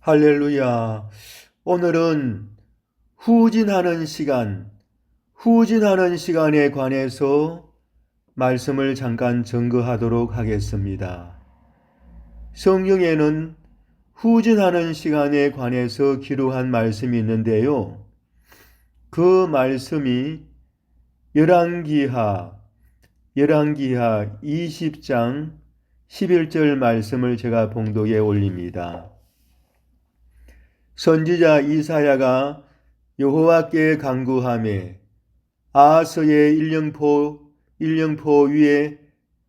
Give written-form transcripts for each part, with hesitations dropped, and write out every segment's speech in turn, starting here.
할렐루야. 오늘은 후진하는 시간에 관해서 말씀을 잠깐 증거하도록 하겠습니다. 성경에는 후진하는 시간에 관해서 기록한 말씀이 있는데요. 그 말씀이 열왕기하 20장 11절 말씀을 제가 봉독에 올립니다. 선지자 이사야가 여호와께 간구하며 아하스의 일령포 위에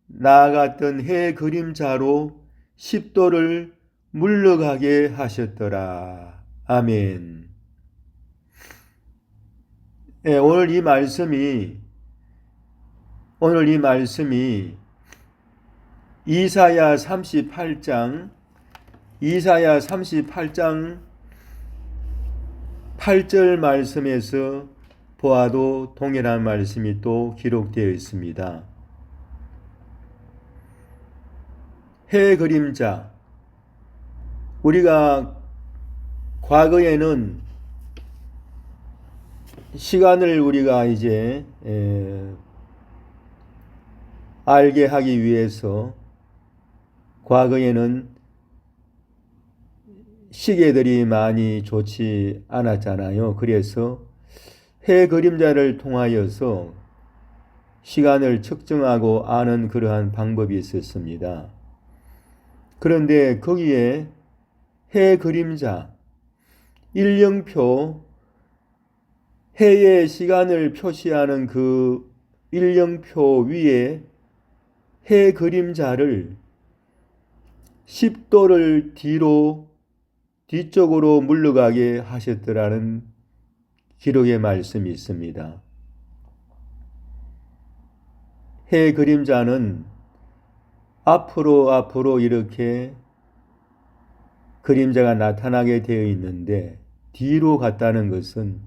나아갔던 해 그림자로 십도를 물러가게 하셨더라. 아멘. 네, 오늘 이 말씀이 이사야 38장 8절 말씀에서 보아도 동일한 말씀이 또 기록되어 있습니다. 해 그림자. 우리가 과거에는 시간을 우리가 이제 알게 하기 위해서 과거에는 시계들이 많이 좋지 않았잖아요. 그래서 해 그림자를 통하여서 시간을 측정하고 아는 그러한 방법이 있었습니다. 그런데 거기에 해 그림자, 일령표, 해의 시간을 표시하는 그 일령표 위에 해 그림자를 10도를 뒤쪽으로 물러가게 하셨더라는 기록의 말씀이 있습니다. 해 그림자는 앞으로 이렇게 그림자가 나타나게 되어 있는데 뒤로 갔다는 것은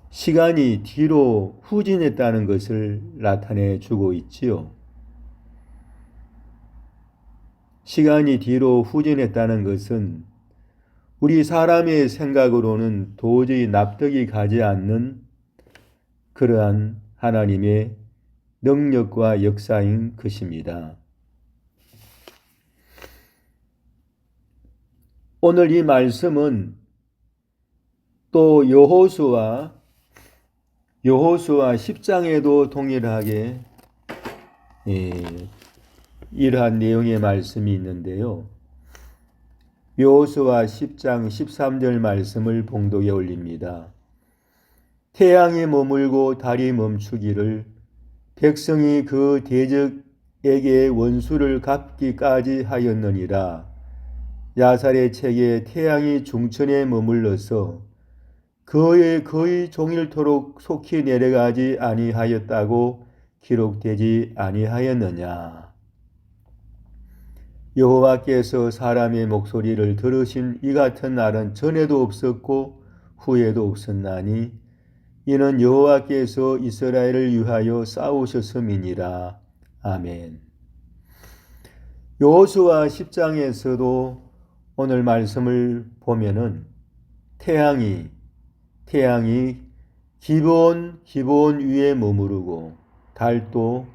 시간이 뒤로 후진했다는 것을 나타내 주고 있지요. 시간이 뒤로 후진했다는 것은 우리 사람의 생각으로는 도저히 납득이 가지 않는 그러한 하나님의 능력과 역사인 것입니다. 오늘 이 말씀은 또 여호수아 10장에도 동일하게 이러한 내용의 말씀이 있는데요. 여호수아 10장 13절 말씀을 봉독에 올립니다. 태양이 머물고 달이 멈추기를 백성이 그 대적에게 원수를 갚기까지 하였느니라. 야살의 책에 태양이 중천에 머물러서 거의 종일토록 속히 내려가지 아니하였다고 기록되지 아니하였느냐. 여호와께서 사람의 목소리를 들으신 이 같은 날은 전에도 없었고 후에도 없었나니 이는 여호와께서 이스라엘을 위하여 싸우셨음이니라. 아멘. 여호수아 10장에서도 오늘 말씀을 보면은 태양이 기브온 위에 머무르고 달도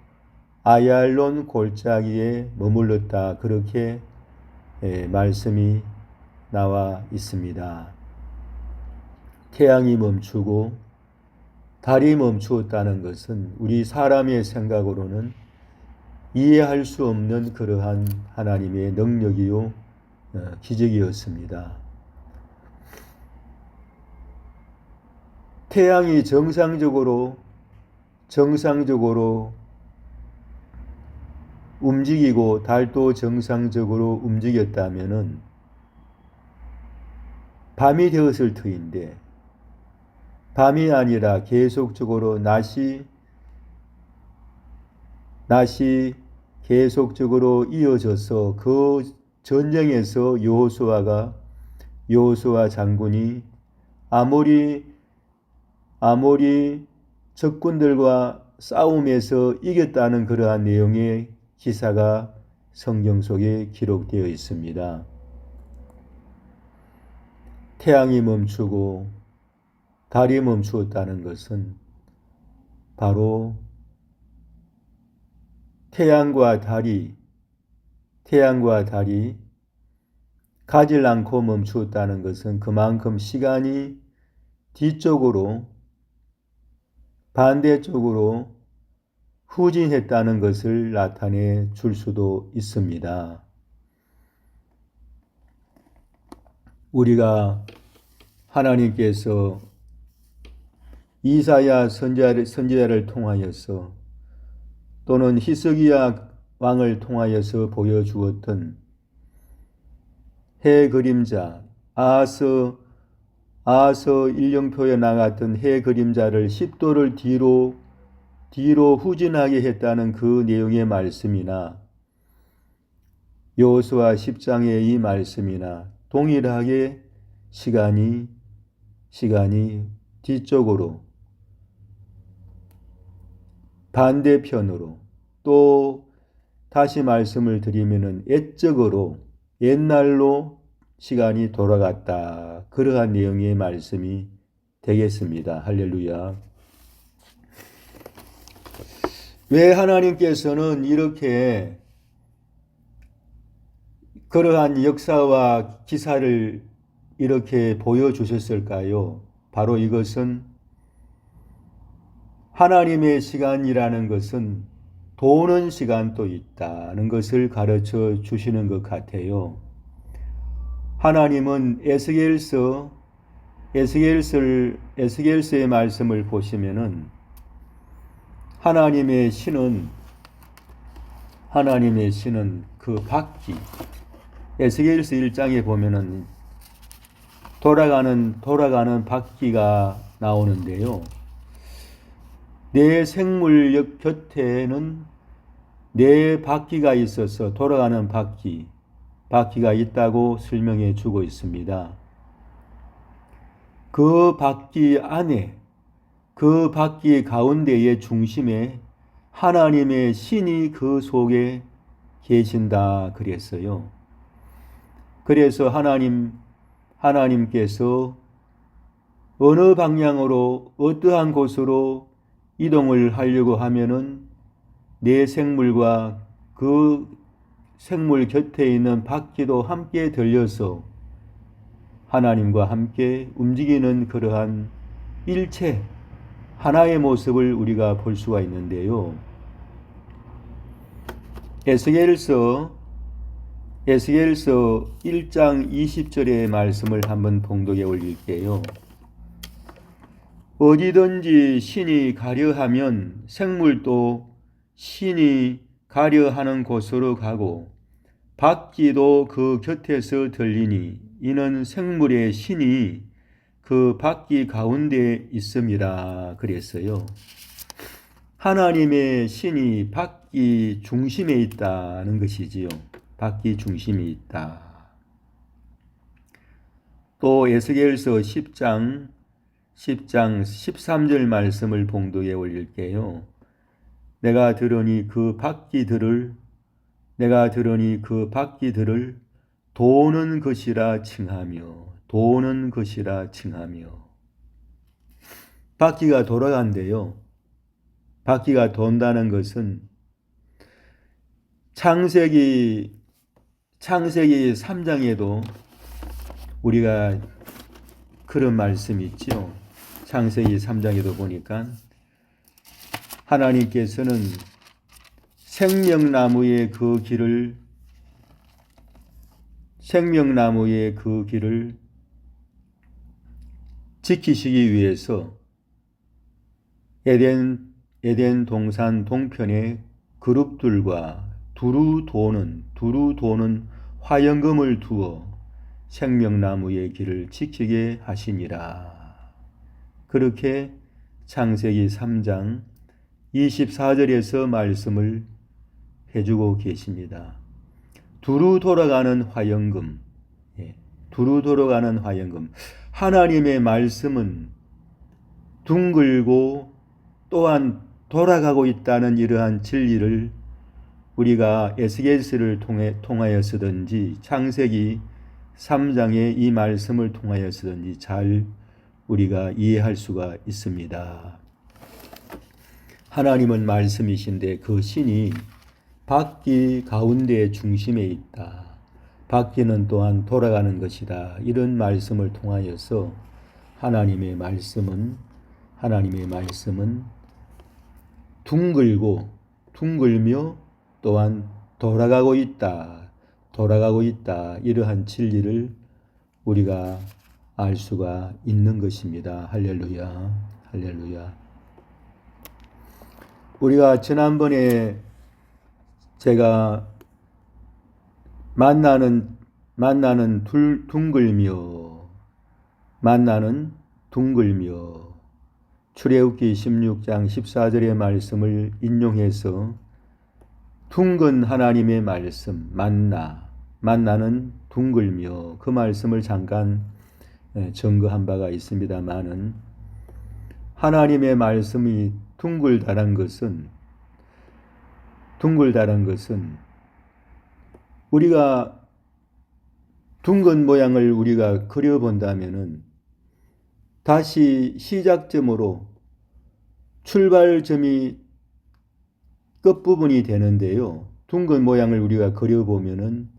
아얄론 골짜기에 머물렀다. 그렇게 말씀이 나와 있습니다. 태양이 멈추고 달이 멈추었다는 것은 우리 사람의 생각으로는 이해할 수 없는 그러한 하나님의 능력이요 기적이었습니다. 태양이 정상적으로 움직이고 달도 정상적으로 움직였다면은 밤이 되었을 터인데 밤이 아니라 계속적으로 낮이 계속적으로 이어져서 그 전쟁에서 여호수아 장군이 아모리 적군들과 싸움에서 이겼다는 그러한 내용의 기사가 성경 속에 기록되어 있습니다. 태양이 멈추고 달이 멈추었다는 것은 바로 태양과 달이 가질 않고 멈추었다는 것은 그만큼 시간이 뒤쪽으로 반대쪽으로 후진했다는 것을 나타내 줄 수도 있습니다. 우리가 하나님께서 이사야 선지자를 통하여서 또는 히스기야 왕을 통하여서 보여주었던 해 그림자, 아하스 일령표에 나갔던 해 그림자를 10도를 뒤로 후진하게 했다는 그 내용의 말씀이나 여호수아 10장의 이 말씀이나 동일하게 시간이 뒤쪽으로 반대편으로 또 다시 말씀을 드리면은 옛날로 시간이 돌아갔다. 그러한 내용의 말씀이 되겠습니다. 할렐루야. 왜 하나님께서는 이렇게 그러한 역사와 기사를 이렇게 보여주셨을까요? 바로 이것은 하나님의 시간이라는 것은 도는 시간도 있다는 것을 가르쳐 주시는 것 같아요. 하나님은 에스겔서의 말씀을 보시면은 하나님의 신은 그 바퀴, 에스겔서 1장에 보면은 돌아가는 바퀴가 나오는데요. 내 생물 곁에는 네 바퀴가 있어서 돌아가는 바퀴가 있다고 설명해 주고 있습니다. 그 바퀴 안에, 그 바퀴 가운데의 중심에 하나님의 신이 그 속에 계신다 그랬어요. 그래서 하나님께서 어느 방향으로 어떠한 곳으로 이동을 하려고 하면은 내 생물과 그 생물 곁에 있는 바퀴도 함께 들려서 하나님과 함께 움직이는 그러한 일체 하나의 모습을 우리가 볼 수가 있는데요. 에스겔서 1장 20절의 말씀을 한번 봉독해 올릴게요. 어디든지 신이 가려하면 생물도 신이 가려하는 곳으로 가고 바퀴도 그 곁에서 들리니 이는 생물의 신이 그 바퀴 가운데 있음이라 그랬어요. 하나님의 신이 바퀴 중심에 있다는 것이지요. 바퀴 중심에 있다. 또 에스겔서 10장 13절 말씀을 봉독해 올릴게요. 내가 들으니 그 바퀴들을 도는 것이라 칭하며 바퀴가 돌아간대요. 바퀴가 돈다는 것은 창세기 3장에도 우리가 그런 말씀이 있죠. 창세기 3장에도 보니까 하나님께서는 생명나무의 그 길을 지키시기 위해서 에덴 동산 동편에 그룹들과 두루 도는 화영금을 두어 생명나무의 길을 지키게 하시니라. 그렇게 창세기 3장 24절에서 말씀을 해주고 계십니다. 두루 돌아가는 화영금. 하나님의 말씀은 둥글고 또한 돌아가고 있다는 이러한 진리를 우리가 에스겔서를 통하여서든지 창세기 3장의 이 말씀을 통하여서든지 잘 우리가 이해할 수가 있습니다. 하나님은 말씀이신데 그 신이 바퀴 가운데 중심에 있다. 바퀴는 또한 돌아가는 것이다. 이런 말씀을 통하여서 하나님의 말씀은 둥글며 또한 돌아가고 있다. 이러한 진리를 우리가 알 수가 있는 것입니다. 할렐루야. 우리가 지난번에 제가 만나는 둥글며 출애굽기 16장 14절의 말씀을 인용해서 둥근 하나님의 말씀 만나는 둥글며 그 말씀을 잠깐 증거한 바가 있습니다마는 하나님의 말씀이 둥글다란 것은 우리가 둥근 모양을 우리가 그려본다면은 다시 시작점으로 출발점이 끝부분이 되는데요. 둥근 모양을 우리가 그려보면은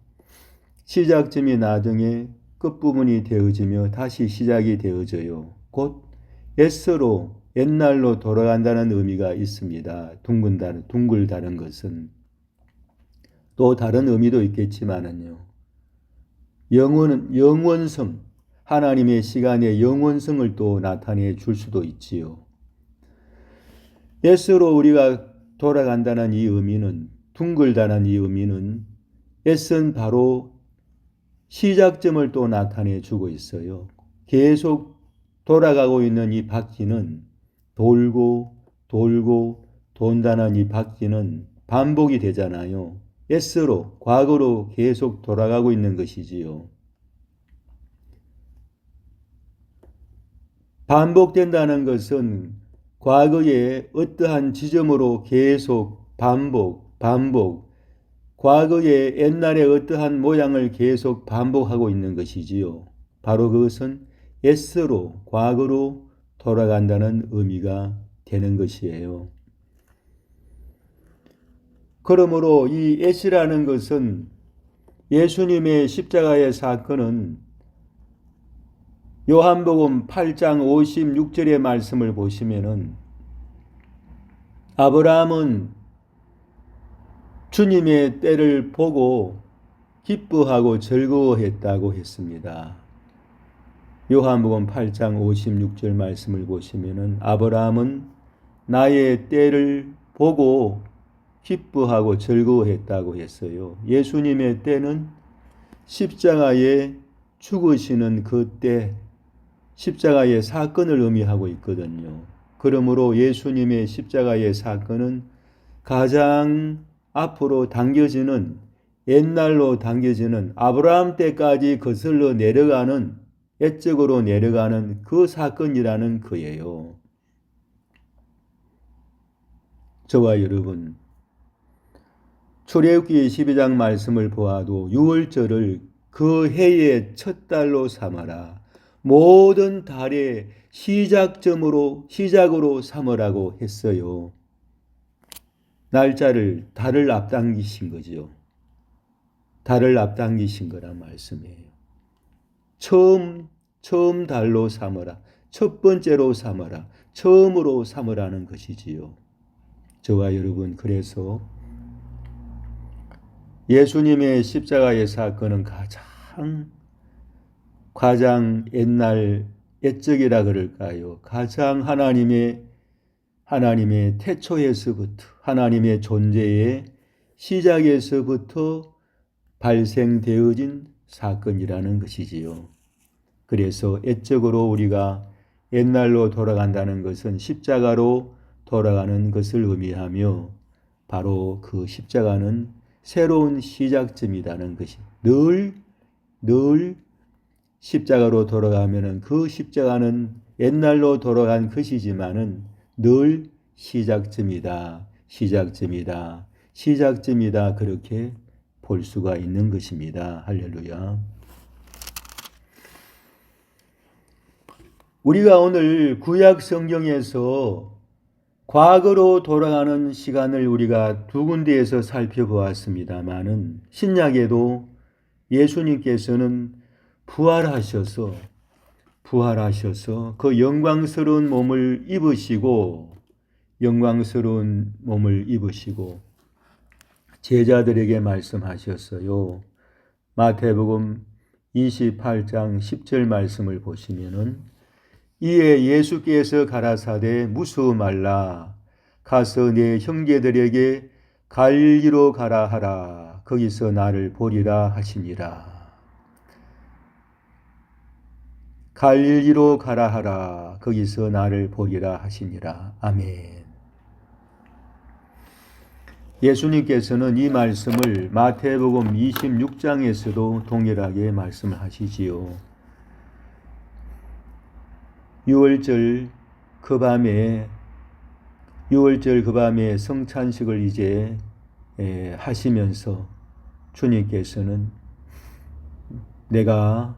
시작점이 나중에 끝부분이 되어지며 다시 시작이 되어져요. 곧 옛날로 돌아간다는 의미가 있습니다. 둥글다는 것은 또 다른 의미도 있겠지만은요. 영원성, 하나님의 시간의 영원성을 또 나타내 줄 수도 있지요. 옛으로 우리가 돌아간다는 이 의미는, 둥글다는 이 의미는 옛은 바로 시작점을 또 나타내 주고 있어요. 계속 돌아가고 있는 이 바퀴는 돌고 돈다는 이 바퀴는 반복이 되잖아요. 옛으로, 과거로 계속 돌아가고 있는 것이지요. 반복된다는 것은 과거의 어떠한 지점으로 계속 반복, 과거의 옛날의 어떠한 모양을 계속 반복하고 있는 것이지요. 바로 그것은 옛으로, 과거로 돌아간다는 의미가 되는 것이에요. 그러므로 이 옛이라는 것은 예수님의 십자가의 사건은 요한복음 8장 56절의 말씀을 보시면은 아브라함은 주님의 때를 보고 기뻐하고 즐거워했다고 했습니다. 요한복음 8장 56절 말씀을 보시면은 아브라함은 나의 때를 보고 기뻐하고 즐거워했다고 했어요. 예수님의 때는 십자가에 죽으시는 그 때, 십자가의 사건을 의미하고 있거든요. 그러므로 예수님의 십자가의 사건은 가장 앞으로 당겨지는, 옛날로 당겨지는 아브라함 때까지 거슬러 내려가는, 옛적으로 내려가는 그 사건이라는 거예요. 저와 여러분, 출애굽기 12장 말씀을 보아도 6월절을 그 해의 첫 달로 삼아라. 모든 달의 시작으로 삼으라고 했어요. 달을 앞당기신 거죠. 달을 앞당기신 거란 말씀이에요. 처음 달로 삼으라. 첫 번째로 삼으라. 처음으로 삼으라는 것이지요. 저와 여러분, 그래서 예수님의 십자가의 사건은 가장 옛적이라 그럴까요? 가장 하나님의 태초에서부터, 하나님의 존재의 시작에서부터 발생되어진 사건이라는 것이지요. 그래서 옛적으로 우리가 옛날로 돌아간다는 것은 십자가로 돌아가는 것을 의미하며 바로 그 십자가는 새로운 시작점이라는 것이 늘 십자가로 돌아가면은 그 십자가는 옛날로 돌아간 것이지만은 늘 시작점이다. 그렇게 볼 수가 있는 것입니다. 할렐루야. 우리가 오늘 구약 성경에서 과거로 돌아가는 시간을 우리가 두 군데에서 살펴보았습니다마는 신약에도 예수님께서는 부활하셔서 그 영광스러운 몸을 입으시고 제자들에게 말씀하셨어요. 마태복음 28장 10절 말씀을 보시면은 이에 예수께서 가라사대 무수히 말라 가서 내 형제들에게 갈릴리로 가라 하라 거기서 나를 보리라 하시니라. 갈릴리로 가라 하라 거기서 나를 보리라 하시니라. 아멘. 예수님께서는 이 말씀을 마태복음 26장에서도 동일하게 말씀을 하시지요. 6월절 그 밤에 성찬식을 이제 하시면서 주님께서는 내가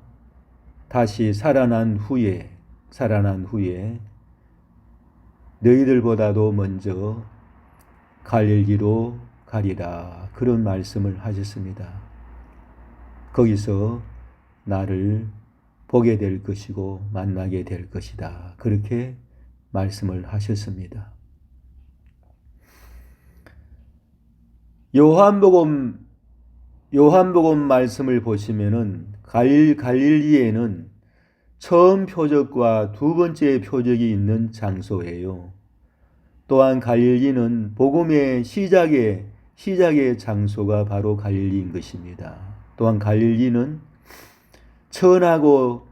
다시 살아난 후에 너희들보다도 먼저 갈릴리로 가리라 그런 말씀을 하셨습니다. 거기서 나를 보게 될 것이고 만나게 될 것이다. 그렇게 말씀을 하셨습니다. 요한복음 말씀을 보시면은 갈릴리에는 처음 표적과 두 번째 표적이 있는 장소예요. 또한 갈릴리는 복음의 시작의 장소가 바로 갈릴리인 것입니다. 또한 갈릴리는 천하고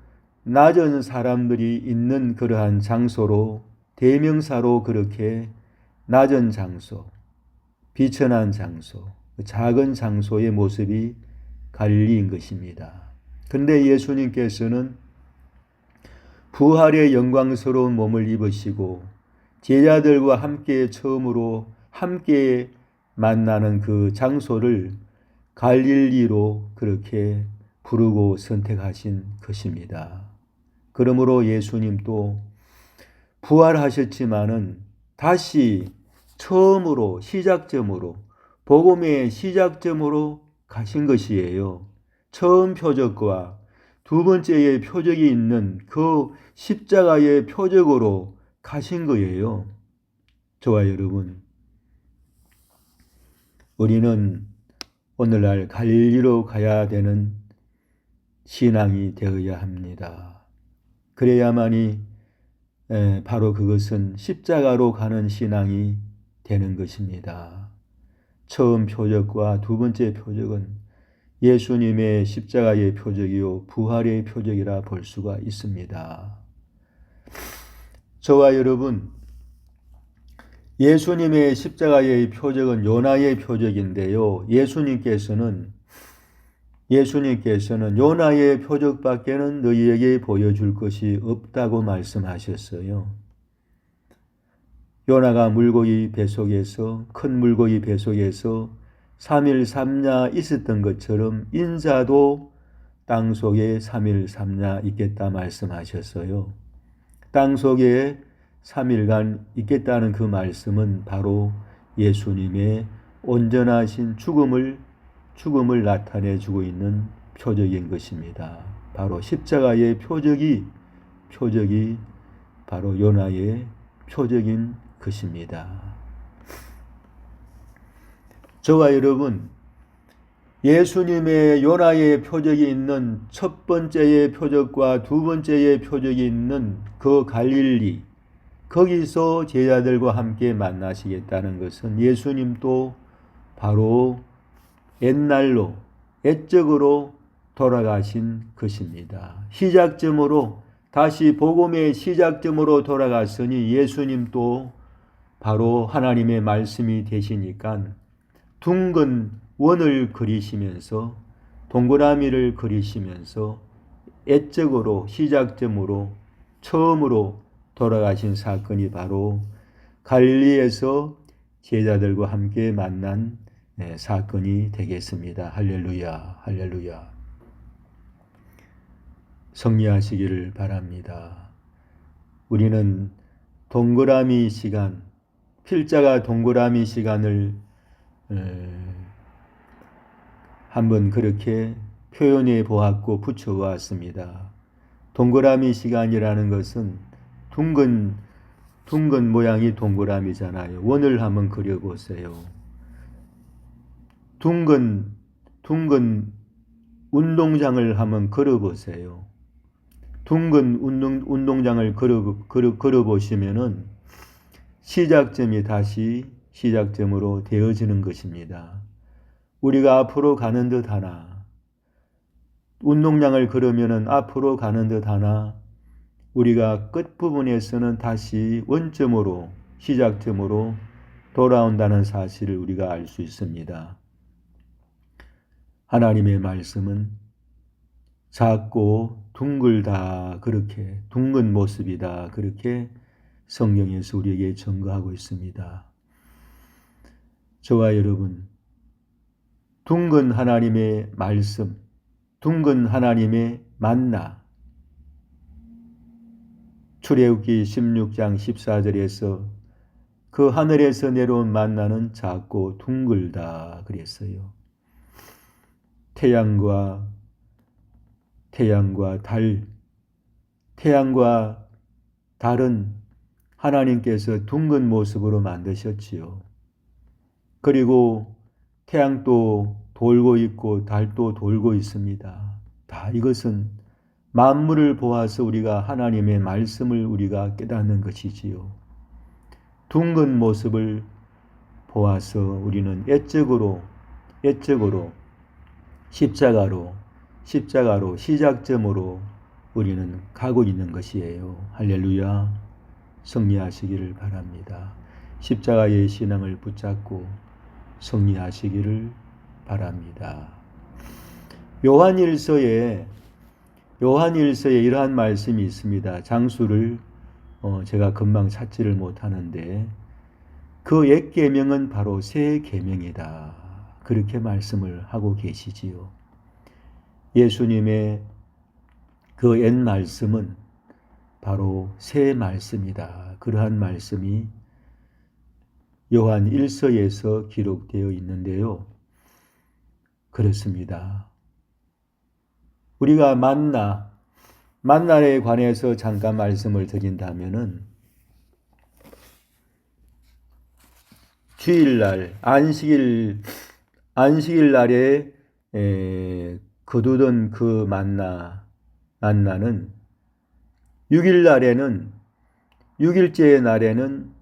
낮은 사람들이 있는 그러한 장소로 대명사로 그렇게 낮은 장소, 비천한 장소, 작은 장소의 모습이 갈릴리인 것입니다. 그런데 예수님께서는 부활의 영광스러운 몸을 입으시고 제자들과 함께 처음으로 함께 만나는 그 장소를 갈릴리로 그렇게 부르고 선택하신 것입니다. 그러므로 예수님도 부활하셨지만은 다시 처음으로 복음의 시작점으로 가신 것이에요. 처음 표적과 두 번째의 표적이 있는 그 십자가의 표적으로 가신 거예요. 저와 여러분, 우리는 오늘날 갈릴리로 가야 되는 신앙이 되어야 합니다. 그래야만이 바로 그것은 십자가로 가는 신앙이 되는 것입니다. 처음 표적과 두 번째 표적은 예수님의 십자가의 표적이요 부활의 표적이라 볼 수가 있습니다. 저와 여러분, 예수님의 십자가의 표적은 요나의 표적인데요. 예수님께서는 요나의 표적밖에는 너희에게 보여줄 것이 없다고 말씀하셨어요. 요나가 큰 물고기 뱃속에서 3일 3야 있었던 것처럼 인자도 땅속에 3일 3야 있겠다 말씀하셨어요. 땅속에 3일간 있겠다는 그 말씀은 바로 예수님의 온전하신 죽음을 나타내주고 있는 표적인 것입니다. 바로 십자가의 표적이 바로 요나의 표적인 것입니다. 저와 여러분, 예수님의 요나의 표적이 있는 첫 번째의 표적과 두 번째의 표적이 있는 그 갈릴리, 거기서 제자들과 함께 만나시겠다는 것은 예수님도 바로 옛적으로 돌아가신 것입니다. 다시 복음의 시작점으로 돌아갔으니 예수님도 바로 하나님의 말씀이 되시니까 둥근 원을 그리시면서 동그라미를 그리시면서 시작점으로 처음으로 돌아가신 사건이 바로 갈릴리에서 제자들과 함께 만난 사건이 되겠습니다. 할렐루야, 할렐루야. 승리하시기를 바랍니다. 우리는 동그라미 시간, 필자가 동그라미 시간을 한번 그렇게 표현해 보았고 붙여보았습니다. 동그라미 시간이라는 것은 둥근 모양이 동그라미잖아요. 원을 한번 그려보세요. 둥근 운동장을 한번 걸어보세요. 둥근 운동장을 걸어보시면은 시작점이 다시 시작점으로 되어지는 것입니다. 우리가 앞으로 가는 듯 하나, 운동장을 걸으면은 앞으로 가는 듯 하나, 우리가 끝부분에서는 다시 원점으로, 시작점으로 돌아온다는 사실을 우리가 알 수 있습니다. 하나님의 말씀은 작고 둥글다, 그렇게 둥근 모습이다, 그렇게 성경에서 우리에게 증거하고 있습니다. 저와 여러분, 둥근 하나님의 말씀, 둥근 하나님의 만나, 출애굽기 16장 14절에서 그 하늘에서 내려온 만나는 작고 둥글다 그랬어요. 태양과 달은 하나님께서 둥근 모습으로 만드셨지요. 그리고 태양도 돌고 있고 달도 돌고 있습니다. 다 이것은 만물을 보아서 우리가 하나님의 말씀을 우리가 깨닫는 것이지요. 둥근 모습을 보아서 우리는 애적으로 십자가로 시작점으로 우리는 가고 있는 것이에요. 할렐루야. 승리하시기를 바랍니다. 십자가의 신앙을 붙잡고 승리하시기를 바랍니다. 요한일서에 이러한 말씀이 있습니다. 장수를 제가 금방 찾지를 못하는데 그 옛 계명은 바로 새 계명이다. 그렇게 말씀을 하고 계시지요. 예수님의 그 옛 말씀은 바로 새 말씀이다. 그러한 말씀이 요한 1서에서 기록되어 있는데요. 그렇습니다. 우리가 만나에 관해서 잠깐 말씀을 드린다면은 주일날 안식일 날에 거두던 그 만나는 6일째의 날에는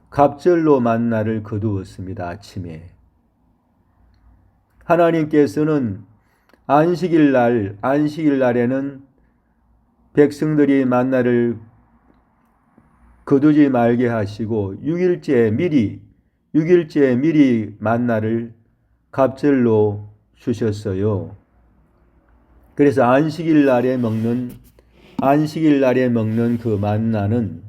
갑절로 만나를 거두었습니다. 아침에 하나님께서는 안식일 날에는 백성들이 만나를 거두지 말게 하시고 6일째 미리 만나를 갑절로 주셨어요. 그래서 안식일 날에 먹는 그 만나는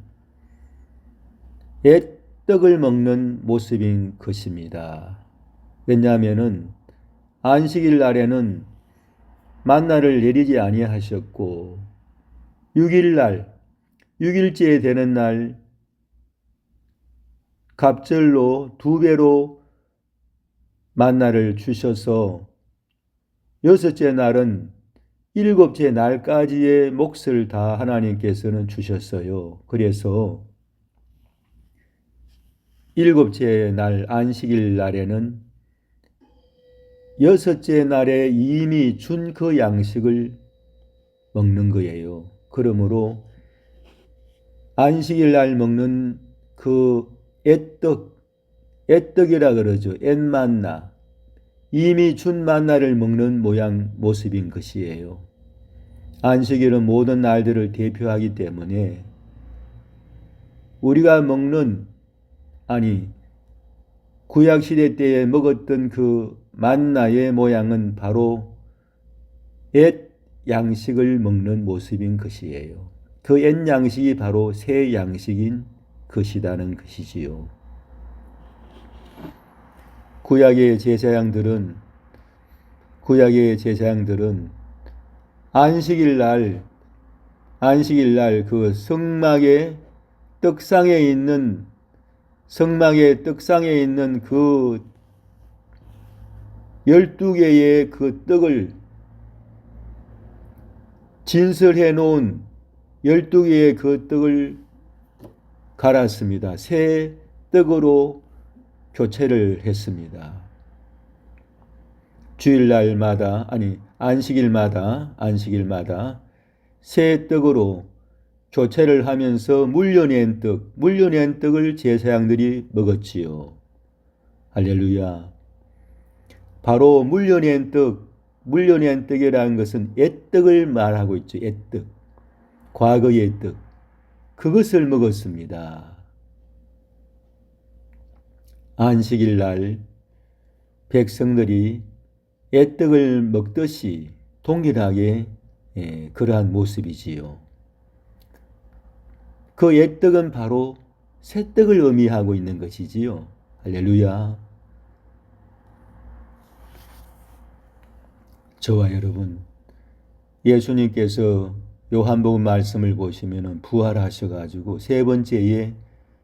옛 떡을 먹는 모습인 것입니다. 왜냐하면은 안식일 날에는 만나를 내리지 아니하셨고 6일째 되는 날 갑절로 2배로 만나를 주셔서 6째 날은 7째 날까지의 몫을 다 하나님께서는 주셨어요. 그래서 7째 날 안식일 날에는 6째 날에 이미 준 그 양식을 먹는 거예요. 그러므로 안식일 날 먹는 그 애떡이라 그러죠. 옛만나, 이미 준 만나를 먹는 모습인 것이에요. 안식일은 모든 날들을 대표하기 때문에 우리가 구약시대 때에 먹었던 그 만나의 모양은 바로 옛 양식을 먹는 모습인 것이에요. 그 옛 양식이 바로 새 양식인 것이라는 것이지요. 구약의 제사장들은 안식일 날 안식일 날 그 성막의 떡상에 있는 그 12개의 그 떡을 진설해 놓은 12개의 그 떡을 갈았습니다. 새 떡으로 교체를 했습니다. 주일날마다, 아니 안식일마다 새 떡으로 교체를 하면서 물려낸 떡을 제사장들이 먹었지요. 할렐루야. 바로 물려낸 떡이라는 것은 옛떡을 말하고 있죠. 옛떡. 과거의 떡. 그것을 먹었습니다. 안식일 날 백성들이 옛떡을 먹듯이 동일하게 그러한 모습이지요. 그 옛떡은 바로 새떡을 의미하고 있는 것이지요. 할렐루야. 저와 여러분, 예수님께서 요한복음 말씀을 보시면 부활하셔가지고 세 번째에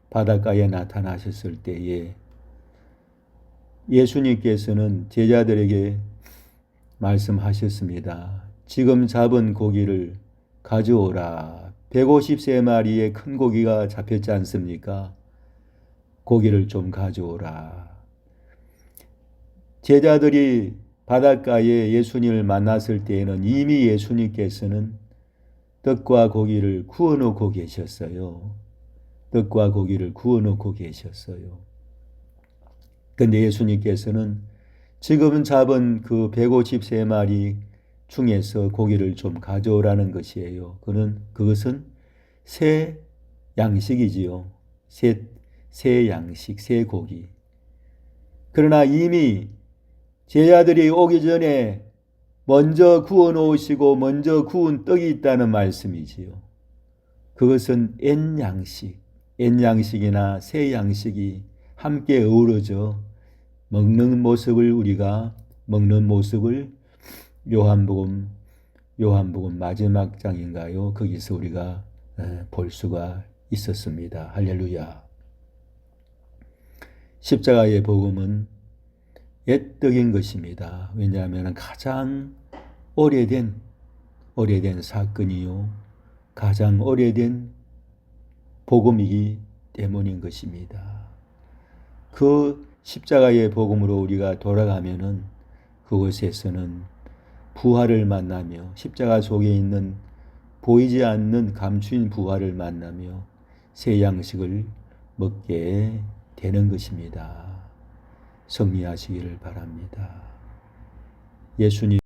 바닷가에 나타나셨을 때에 예수님께서는 제자들에게 말씀하셨습니다. 지금 잡은 고기를 가져오라. 153마리의 큰 고기가 잡혔지 않습니까? 고기를 좀 가져오라. 제자들이 바닷가에 예수님을 만났을 때에는 이미 예수님께서는 떡과 고기를 구워 놓고 계셨어요. 떡과 고기를 구워 놓고 계셨어요. 근데 예수님께서는 지금 잡은 그 153마리 중에서 고기를 좀 가져오라는 것이에요. 그것은 새 양식이지요. 새 양식, 새 고기. 그러나 이미 제자들이 오기 전에 먼저 구워 놓으시고 먼저 구운 떡이 있다는 말씀이지요. 그것은 옛 양식이나 새 양식이 함께 어우러져 먹는 모습을 요한복음 마지막 장인가요? 거기서 우리가 볼 수가 있었습니다. 할렐루야. 십자가의 복음은 옛떡인 것입니다. 왜냐하면 가장 오래된 사건이요. 가장 오래된 복음이기 때문인 것입니다. 그 십자가의 복음으로 우리가 돌아가면은 그곳에서는 부활을 만나며 십자가 속에 있는 보이지 않는 감추인 부활을 만나며 새 양식을 먹게 되는 것입니다. 승리하시기를 바랍니다. 예수님